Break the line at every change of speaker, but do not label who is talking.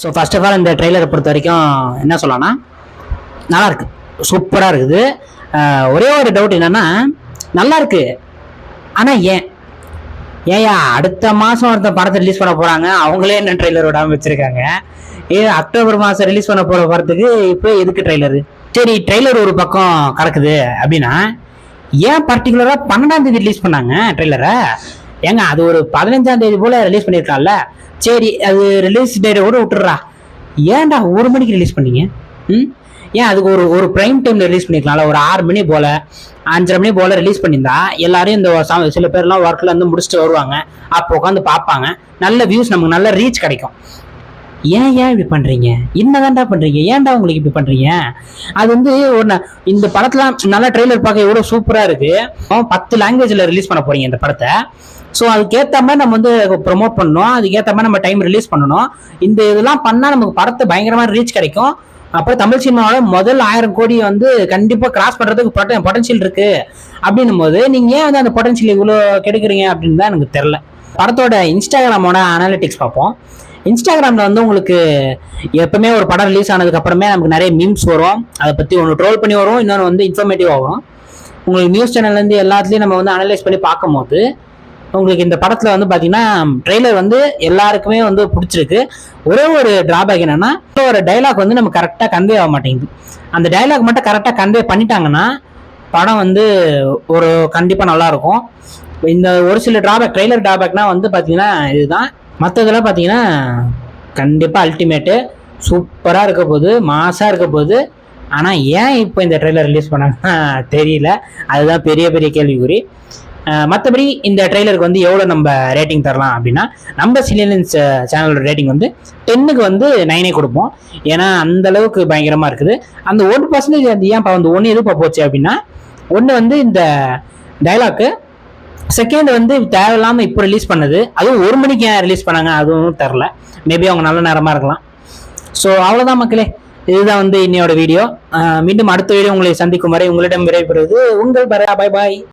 So first of all இந்த ட்ரெய்லரை பொறுத்த வரைக்கும் என்ன சொல்லலாம்னா நல்லா இருக்கு, சூப்பராக இருக்குது. ஒரே ஒரு டவுட் என்னன்னா, நல்லா இருக்கு ஆனால் ஏயா அடுத்த மாதம் ஒருத்த படத்தை ரிலீஸ் பண்ண போகிறாங்க, அவங்களே என்ன ட்ரெய்லர் விடாமல் வச்சுருக்காங்க. அக்டோபர் மாதம் ரிலீஸ் பண்ண போகிற படத்துக்கு இப்போ எதுக்கு ட்ரெய்லரு? சரி, ட்ரெய்லர் ஒரு பக்கம் கிடக்குது அப்படின்னா ஏன் பர்டிகுலராக 12ஆம் தேதி ரிலீஸ் பண்ணாங்க ட்ரெய்லரை? ஏங்க அது ஒரு 15ஆம் தேதி போல் ரிலீஸ் பண்ணியிருக்காங்கல்ல. சரி, அது ரிலீஸ் டேட்டை கூட விட்டுறா. ஏன்டா 1 மணிக்கு ரிலீஸ் பண்ணீங்க? ஏன் அதுக்கு ஒரு ப்ரைம் டைம்ல ரிலீஸ் பண்ணிக்கலாம்ல. ஒரு 6 மணி போல 5:30 மணி போல ரிலீஸ் பண்ணியிருந்தா எல்லாரும் இந்த சில பேர்லாம் ஒர்க்ல இருந்து முடிச்சுட்டு வருவாங்க, அப்போ உட்காந்து பார்ப்பாங்க, நல்ல வியூஸ், நமக்கு நல்ல ரீச் கிடைக்கும். ஏன் இப்படி பண்றீங்க? என்னதான்டா பண்றீங்க? ஏன்டா உங்களுக்கு இப்படி பண்றீங்க? அது வந்து இந்த படத்துல நல்ல ட்ரெய்லர் பார்க்க எவ்வளவு சூப்பரா இருக்கு. 10 லாங்குவேஜ்ல ரிலீஸ் பண்ண போறீங்க இந்த படத்தை. ஸோ அதுக்கேற்ற மாதிரி நம்ம வந்து ப்ரொமோட் பண்ணணும், அதுக்கேற்ற மாதிரி நம்ம டைம் ரிலீஸ் பண்ணணும். இந்த இதெல்லாம் பண்ணால் நமக்கு படத்தை பயங்கரமாக ரீச் கிடைக்கும். அப்புறம் தமிழ் சினிமாவோட முதல் 1000 கோடி வந்து கண்டிப்பாக கிராஸ் பண்ணுறதுக்கு பொட்டன்ஷியல் இருக்கு. அப்படின்னும் போது நீங்கள் ஏன் வந்து அந்த பொட்டன்ஷியல் இவ்வளோ கெடுக்குறீங்க அப்படின்னு தான் எனக்கு தெரில. படத்தோட இன்ஸ்டாகிராமோட அனாலிட்டிக்ஸ் பார்ப்போம். இன்ஸ்டாகிராமில் வந்து உங்களுக்கு எப்பவுமே ஒரு படம் ரிலீஸ் ஆனதுக்கு அப்புறமே நமக்கு நிறைய மீம்ஸ் வரும், அதை பற்றி ஒன்று ட்ரோல் பண்ணி வரும், இன்னொன்று வந்து இன்ஃபர்மேட்டிவாக வரும். உங்களுக்கு நியூஸ் சேனல்லேருந்து எல்லாத்துலேயும் நம்ம வந்து அனலைஸ் பண்ணி பார்க்கும்போது உங்களுக்கு இந்த படத்தில் வந்து பார்த்தீங்கன்னா ட்ரெய்லர் வந்து எல்லாருக்குமே வந்து பிடிச்சிருக்கு. ஒரே ஒரு டிராபேக் என்னன்னா, ஒரு டைலாக் வந்து நம்ம கரெக்டாக கன்வே ஆக மாட்டேங்குது. அந்த டைலாக் மட்டும் கரெக்டாக கன்வே பண்ணிட்டாங்கன்னா படம் வந்து ஒரு கண்டிப்பாக நல்லாயிருக்கும். இந்த ஒரு சில டிராபேக், ட்ரெய்லர் டிராபேக்னா வந்து பார்த்தீங்கன்னா இதுதான். மற்றதெல்லாம் பார்த்தீங்கன்னா கண்டிப்பாக அல்டிமேட்டு சூப்பராக இருக்க போகுது, மாசாக இருக்க போகுது. ஆனால் ஏன் இப்போ இந்த ட்ரெய்லர் ரிலீஸ் பண்ணாங்கன்னா தெரியல. அதுதான் பெரிய பெரிய கேள்விக்குறி. மற்றபடி இந்த ட்ரெய்லருக்கு வந்து எவ்வளோ நம்ம ரேட்டிங் தரலாம் அப்படின்னா, நம்ம சிலியன்ஸ் சேனலோட ரேட்டிங் வந்து 10க்கு வந்து 9 கொடுப்போம். ஏன்னா அந்த அளவுக்கு பயங்கரமாக இருக்குது. அந்த 1% அது ஏன் வந்து 1 எதுப்பா போச்சு அப்படின்னா, ஒன்று வந்து இந்த டைலாக்கு, செகண்ட் வந்து தேவையில்லாமல் இப்போ ரிலீஸ் பண்ணது, அதுவும் 1 மணிக்கு ஏன் ரிலீஸ் பண்ணாங்க அதுவும் தெரில. மேபி அவங்க நல்ல நேரமாக இருக்கலாம். ஸோ அவ்வளோதான் மக்களே, இதுதான் வந்து இன்னையோட வீடியோ. மீண்டும் அடுத்த வீடியோ உங்களை சந்திக்கும் வரை உங்களிடம் விடைபெறுவது உங்கள் பரா. பாய் பாய்.